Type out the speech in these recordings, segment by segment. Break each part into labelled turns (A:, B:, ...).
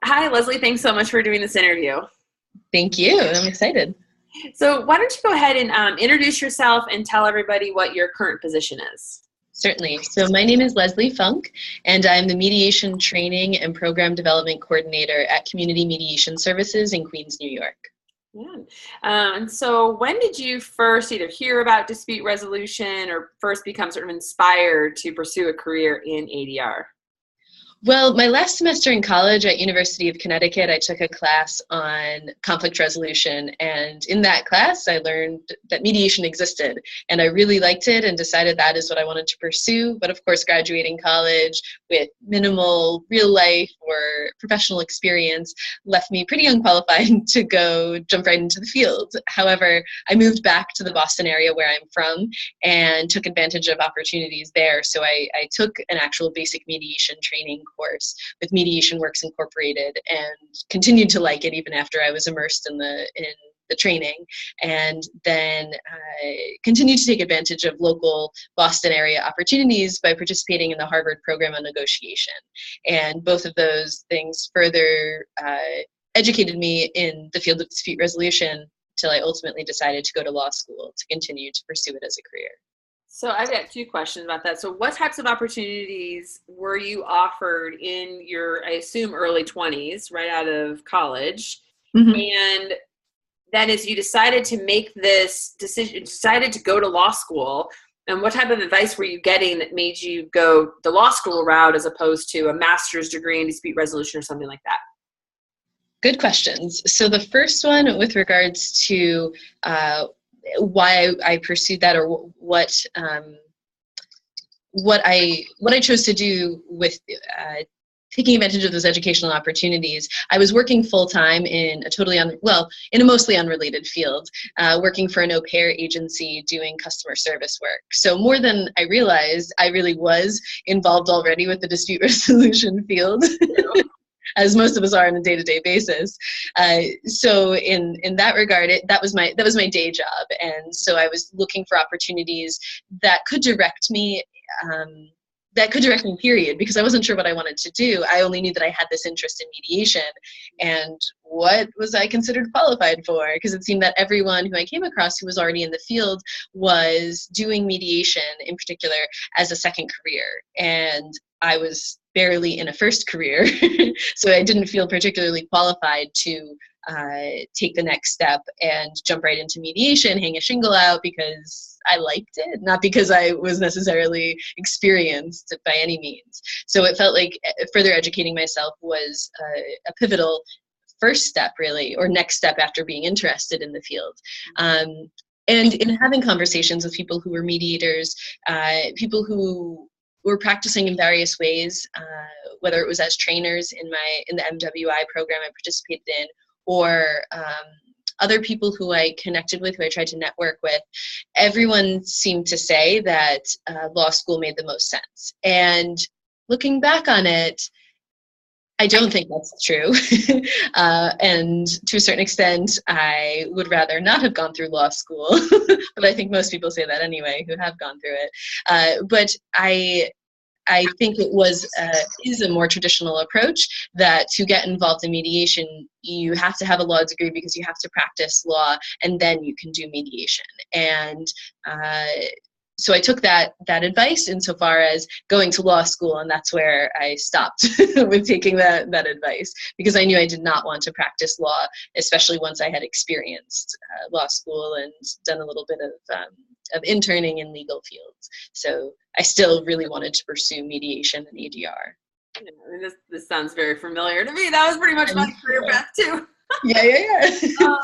A: Hi, Leslie. Thanks so much for doing this interview.
B: Thank you. I'm excited.
A: So, why don't you go ahead and introduce yourself and tell everybody what your current position is?
B: Certainly. So my name is Leslie Funk, and I'm the Mediation Training and Program Development Coordinator at Community Mediation Services in Queens, New York.
A: Yeah. And so, when did you first either hear about dispute resolution or first become sort of inspired to pursue a career in ADR?
B: Well, my last semester in college at University of Connecticut, I took a class on conflict resolution, and in that class, I learned that mediation existed, and I really liked it and decided that is what I wanted to pursue. But of course, graduating college with minimal real life or professional experience left me pretty unqualified to go jump right into the field. However, I moved back to the Boston area where I'm from and took advantage of opportunities there. So I took an actual basic mediation training course with Mediation Works Incorporated and continued to like it even after I was immersed in the training, and then continued to take advantage of local Boston area opportunities by participating in the Harvard program on negotiation. And both of those things further educated me in the field of dispute resolution until I ultimately decided to go to law school to continue to pursue it as a career.
A: So, I've got two questions about that. So, what types of opportunities were you offered in your, I assume, early 20s, right out of college?
B: Mhm.
A: And then as you decided to make this decision, decided to go to law school, and what type of advice were you getting that made you go the law school route as opposed to a master's degree in dispute resolution or something like that?
B: Good questions. So the first one with regards to why I pursued that, or what I chose to do with taking advantage of those educational opportunities. I was working full time in in a mostly unrelated field, working for an au pair agency doing customer service work. So more than I realized, I really was involved already with the dispute resolution field. As most of us are on a day-to-day basis. So in that regard, that was my day job, and so I was looking for opportunities that could direct me. Period, because I wasn't sure what I wanted to do. I only knew that I had this interest in mediation, and what was I considered qualified for? Because it seemed that everyone who I came across who was already in the field was doing mediation in particular as a second career, and I was barely in a first career, so I didn't feel particularly qualified to take the next step and jump right into mediation, hang a shingle out because I liked it, not because I was necessarily experienced by any means. So it felt like further educating myself was a pivotal first step, really, or next step after being interested in the field. And in having conversations with people who were mediators, people who were practicing in various ways, whether it was as trainers in the MWI program I participated in, or other people who I connected with, who I tried to network with, everyone seemed to say that law school made the most sense. And looking back on it, I don't think that's true. And to a certain extent, I would rather not have gone through law school, but I think most people say that anyway who have gone through it. But I think it is a more traditional approach that to get involved in mediation, you have to have a law degree because you have to practice law, and then you can do mediation. And so I took that advice insofar as going to law school, and that's where I stopped with taking that advice, because I knew I did not want to practice law, especially once I had experienced law school and done a little bit of interning in legal fields. So I still really wanted to pursue mediation and ADR.
A: Yeah, I mean, this sounds very familiar to me. That was pretty much my career path too.
B: Yeah.
A: Um,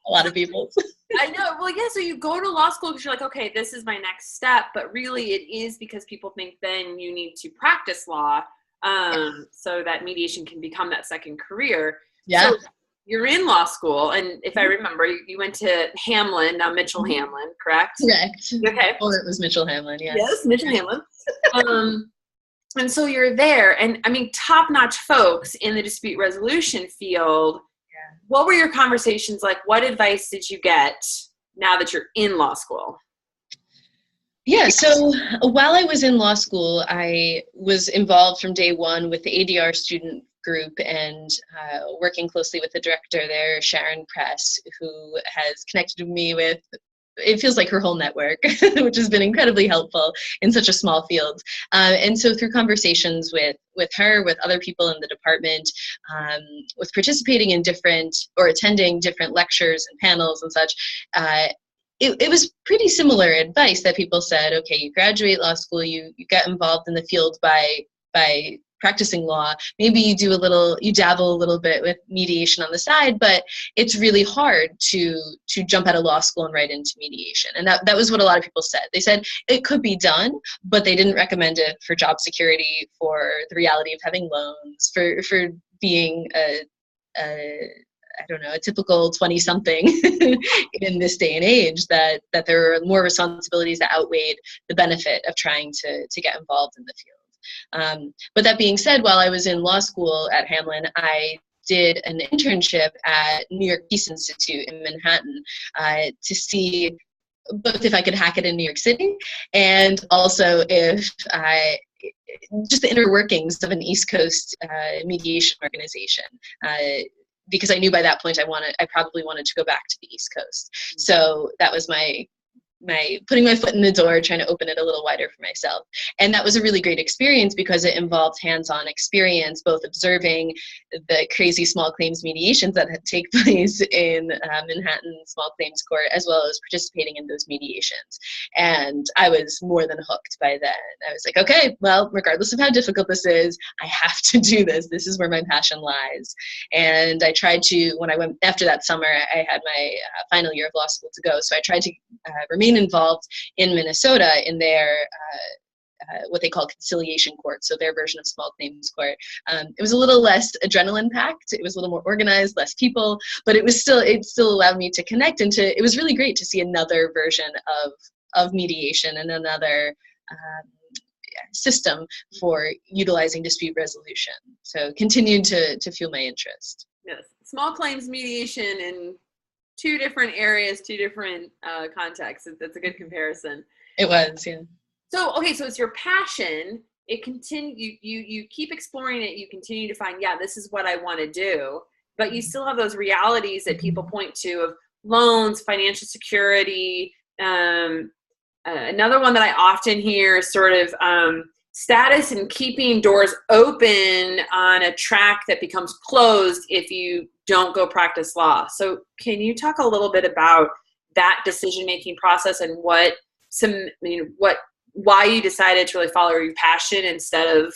B: A lot of people.
A: I know. Well, yeah. So you go to law school because you're like, okay, this is my next step. But really, it is because people think then you need to practice law, so that mediation can become that second career.
B: Yeah.
A: So you're in law school, and if I remember, you went to Hamlin, now Mitchell Hamlin, correct?
B: Correct.
A: Okay.
B: Or it was Mitchell Hamlin, yes.
A: Yes, Mitchell Hamlin. And so you're there, and I mean, top-notch folks in the dispute resolution field.
B: Yeah.
A: What were your conversations like? What advice did you get now that you're in law school?
B: Yeah, so while I was in law school, I was involved from day one with the ADR student group and working closely with the director there, Sharon Press, who has connected me with, it feels like her whole network, which has been incredibly helpful in such a small field. And so through conversations with her, with other people in the department, with participating in different or attending different lectures and panels and such, it was pretty similar advice that people said, okay, you graduate law school, you get involved in the field by practicing law, maybe you dabble a little bit with mediation on the side, but it's really hard to jump out of law school and right into mediation. And that was what a lot of people said. They said it could be done, but they didn't recommend it for job security, for the reality of having loans, for being a typical 20-something in this day and age, that there are more responsibilities that outweighed the benefit of trying to get involved in the field. But that being said, while I was in law school at Hamlin, I did an internship at New York Peace Institute in Manhattan to see both if I could hack it in New York City, and also just the inner workings of an East Coast mediation organization. Because I knew by that point I probably wanted to go back to the East Coast. So that was my putting my foot in the door, trying to open it a little wider for myself. And that was a really great experience because it involved hands-on experience, both observing the crazy small claims mediations that had take place in Manhattan Small Claims Court, as well as participating in those mediations. And I was more than hooked by then. I was like, okay, well, regardless of how difficult this is, I have to do this. This is where my passion lies. And I tried to, when I went after that summer, I had my final year of law school to go. So I tried to remain involved in Minnesota in their what they call conciliation court, so their version of small claims court. It was a little less adrenaline packed, it was a little more organized, less people, but it still allowed me to connect, and it was really great to see another version of mediation and another system for utilizing dispute resolution. So continued to fuel my interest.
A: Yes, small claims mediation in two different areas, two different contexts. That's a good comparison.
B: It was, yeah.
A: So, okay, so it's your passion. It you keep exploring it. You continue to find, yeah, this is what I want to do. But you still have those realities that people point to of loans, financial security. Another one that I often hear is sort of status and keeping doors open on a track that becomes closed if you don't go practice law. So can you talk a little bit about that decision-making process and why you decided to really follow your passion instead of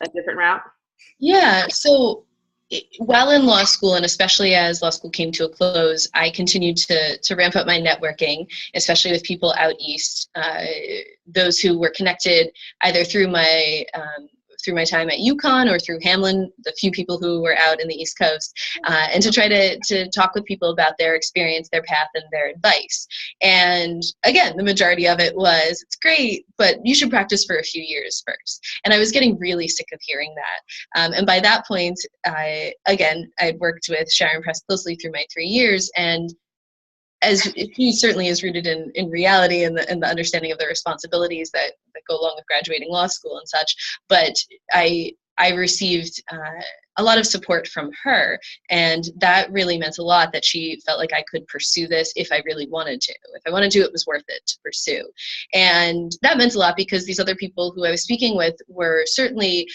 A: a different route?
B: Yeah, so while in law school, and especially as law school came to a close, I continued to ramp up my networking, especially with people out east, those who were connected either through my time at UConn or through Hamlin, the few people who were out in the East Coast, and to try to talk with people about their experience, their path, and their advice. And again, the majority of it was, it's great, but you should practice for a few years first. And I was getting really sick of hearing that. And by that point, I'd worked with Sharon Press closely through my 3 years, and as he certainly is rooted in reality and the understanding of the responsibilities that go along with graduating law school and such. But I received a lot of support from her, and that really meant a lot, that she felt like I could pursue this if I really wanted to. If I wanted to, it was worth it to pursue. And that meant a lot because these other people who I was speaking with were certainly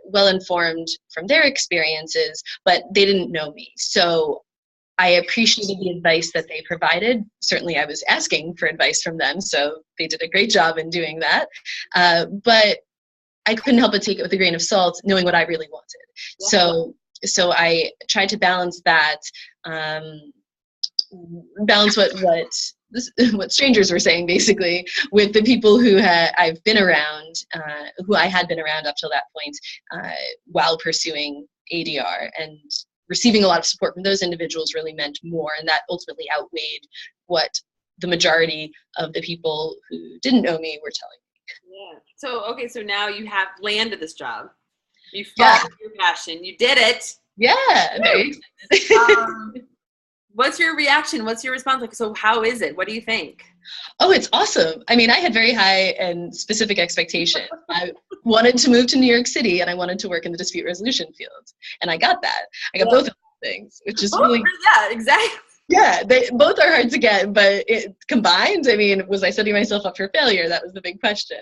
B: well-informed from their experiences, but they didn't know me. So I appreciated the advice that they provided. Certainly I was asking for advice from them, so they did a great job in doing that. But I couldn't help but take it with a grain of salt, knowing what I really wanted. Yeah. So I tried to balance that, balance what strangers were saying, basically, with the people who I've been around, who I had been around up till that point, while pursuing ADR. And receiving a lot of support from those individuals really meant more, and that ultimately outweighed what the majority of the people who didn't know me were telling me.
A: Yeah. So now you have landed this job. You followed your passion. You did it.
B: Yeah. Very
A: What's your reaction? What's your response? Like, so how is it? What do you think?
B: Oh, it's awesome. I mean, I had very high and specific expectations. I wanted to move to New York City and I wanted to work in the dispute resolution field. And I got that. I got
A: Yeah.
B: both of those things, which is really,
A: Yeah, exactly.
B: yeah, they both are hard to get, but it combined, I mean, was I setting myself up for failure? That was the big question.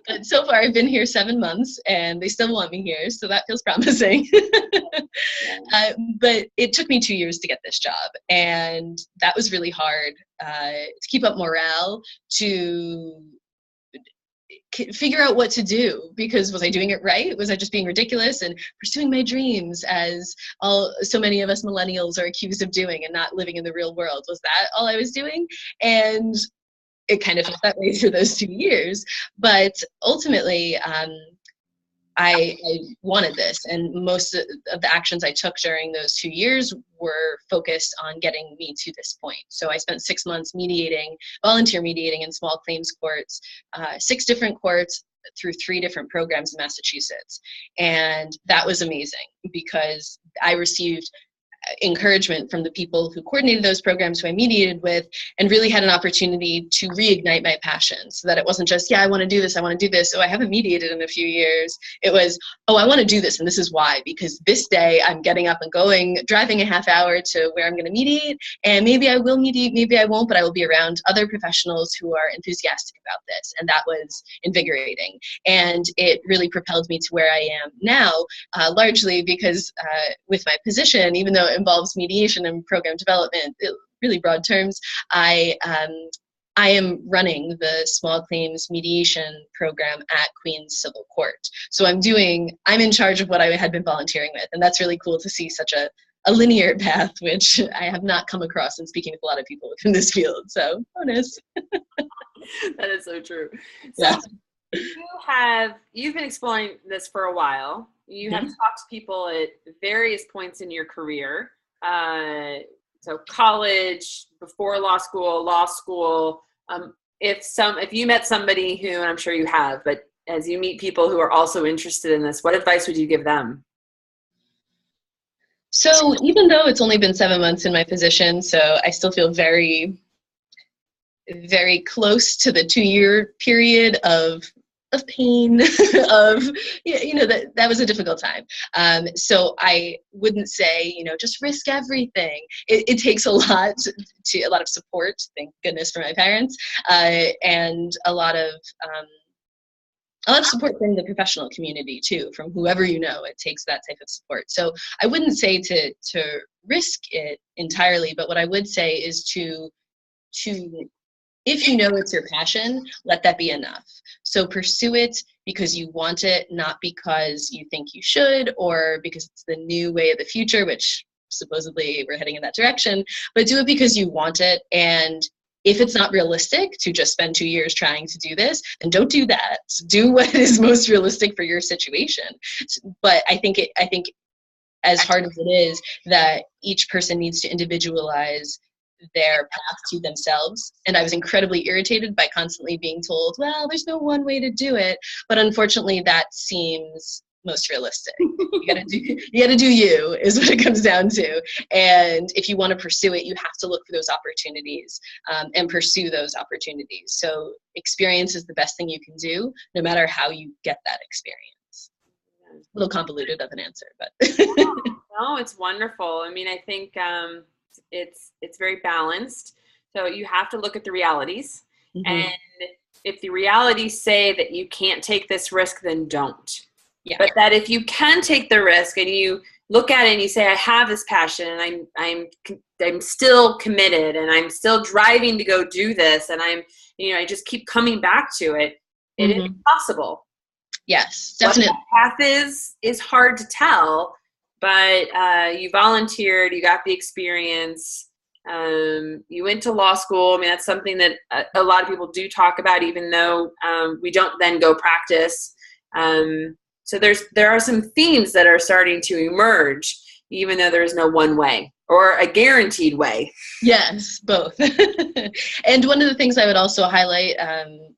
B: But so far I've been here 7 months and they still want me here. So that feels promising. But it took me 2 years to get this job, and that was really hard to keep up morale, to figure out what to do, because was I doing it right? Was I just being ridiculous and pursuing my dreams, as so many of us millennials are accused of doing, and not living in the real world? Was that all I was doing? And it kind of felt that way through those 2 years. But ultimately, I wanted this, and most of the actions I took during those 2 years were focused on getting me to this point. So I spent 6 months volunteer mediating in small claims courts, 6 different courts through 3 different programs in Massachusetts. And that was amazing because I received encouragement from the people who coordinated those programs, who I mediated with, and really had an opportunity to reignite my passion, so that it wasn't just, yeah, I want to do this, I want to do this. Oh, I haven't mediated in a few years. It was, oh, I want to do this, and this is why, because this day I'm getting up and going, driving a half hour to where I'm going to mediate, and maybe I will mediate, maybe I won't, but I will be around other professionals who are enthusiastic about this. And that was invigorating. And it really propelled me to where I am now, largely because with my position, even though it involves mediation and program development, really broad terms, I am running the small claims mediation program at Queens Civil Court. So I'm in charge of what I had been volunteering with. And that's really cool to see such a linear path, which I have not come across in speaking with a lot of people in this field. So bonus.
A: That is so true.
B: Yeah.
A: So you've been exploring this for a while. You have talked to people at various points in your career. So college, before law school. If you met somebody who, and I'm sure you have, but as you meet people who are also interested in this, what advice would you give them?
B: So even though it's only been 7 months in my position, so I still feel very, very close to the 2-year period of pain, that was a difficult time. So I wouldn't say, just risk everything. It takes a lot of support, thank goodness for my parents, and a lot of support from the professional community too, from whoever it takes that type of support. So I wouldn't say to risk it entirely, but what I would say is to if it's your passion, let that be enough. So pursue it because you want it, not because you think you should, or because it's the new way of the future, which supposedly we're heading in that direction, but do it because you want it. And if it's not realistic to just spend 2 years trying to do this, then don't do that. Do what is most realistic for your situation. But I think as hard as it is, that each person needs to individualize their path to themselves. And I was incredibly irritated by constantly being told, well, there's no one way to do it. But unfortunately, that seems most realistic. You gotta do you, is what it comes down to. And if you want to pursue it, you have to look for those opportunities and pursue those opportunities. So experience is the best thing you can do, no matter how you get that experience. A little convoluted of an answer, but
A: no, it's wonderful. I mean, I think it's very balanced. So you have to look at the realities. Mm-hmm. And if the realities say that you can't take this risk, then don't. Yeah. But that if you can take the risk and you look at it and you say, I have this passion and I'm still committed and I'm still driving to go do this, and I just keep coming back to it, it is possible.
B: Yes, definitely.
A: What that path is hard to tell. But you volunteered, you got the experience, you went to law school. I mean, that's something that a lot of people do talk about, even though we don't then go practice. So there are some themes that are starting to emerge, even though there is no one way. or a guaranteed way?
B: Yes, both. And one of the things I would also highlight,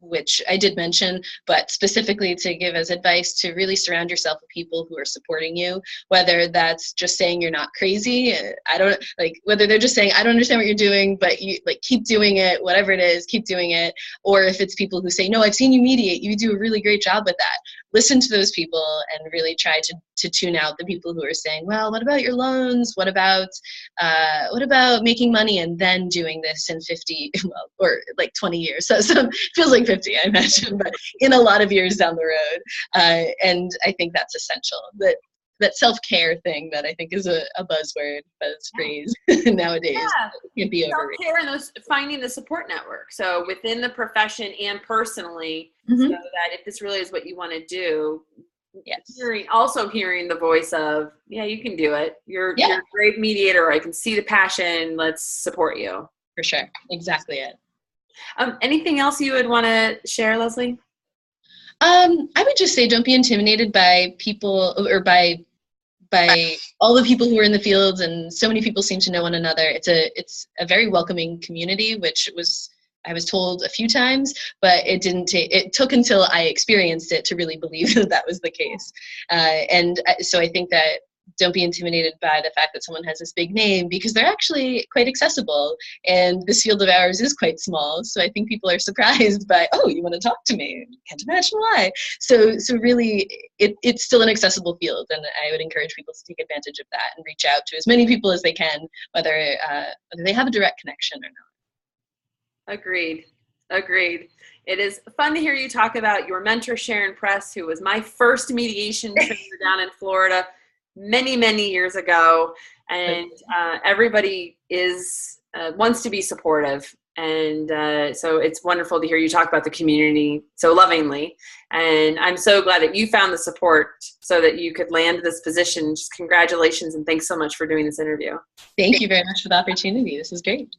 B: which I did mention, but specifically to give as advice, to really surround yourself with people who are supporting you, whether that's just saying you're not crazy. I don't like whether they're just saying, I don't understand what you're doing, but you like keep doing it, whatever it is, keep doing it. Or if it's people who say, no, I've seen you mediate, you do a really great job with that. Listen to those people and really try to tune out the people who are saying, well, what about your loans? What about making money and then doing this in 50, well, or like 20 years? So feels like 50, I imagine, but in a lot of years down the road. And I think that's essential. That self-care thing that I think is a buzzword, phrase nowadays.
A: Yeah.
B: Can't be overrated.
A: Self-care and finding the support network. So within the profession and personally,
B: Mm-hmm.
A: so that if this really is what you want to do,
B: Yes.
A: Hearing the voice of, yeah, you can do it. You're a great mediator. I can see the passion. Let's support you.
B: For sure. Exactly it.
A: Anything else you would want to share, Leslie?
B: I would just say don't be intimidated by people or by all the people who are in the field, and so many people seem to know one another. It's a very welcoming community, which I was told a few times, but it took until I experienced it to really believe that was the case. So I think that don't be intimidated by the fact that someone has this big name, because they're actually quite accessible, and this field of ours is quite small. So I think people are surprised by, oh, you want to talk to me? Can't imagine why. So really, it's still an accessible field, and I would encourage people to take advantage of that and reach out to as many people as they can, whether they have a direct connection or not.
A: Agreed. It is fun to hear you talk about your mentor, Sharon Press, who was my first mediation trainer down in Florida many, many years ago. And everybody wants to be supportive. And so it's wonderful to hear you talk about the community so lovingly. And I'm so glad that you found the support so that you could land this position. Just congratulations and thanks so much for doing this interview.
B: Thank you very much for the opportunity. This is great.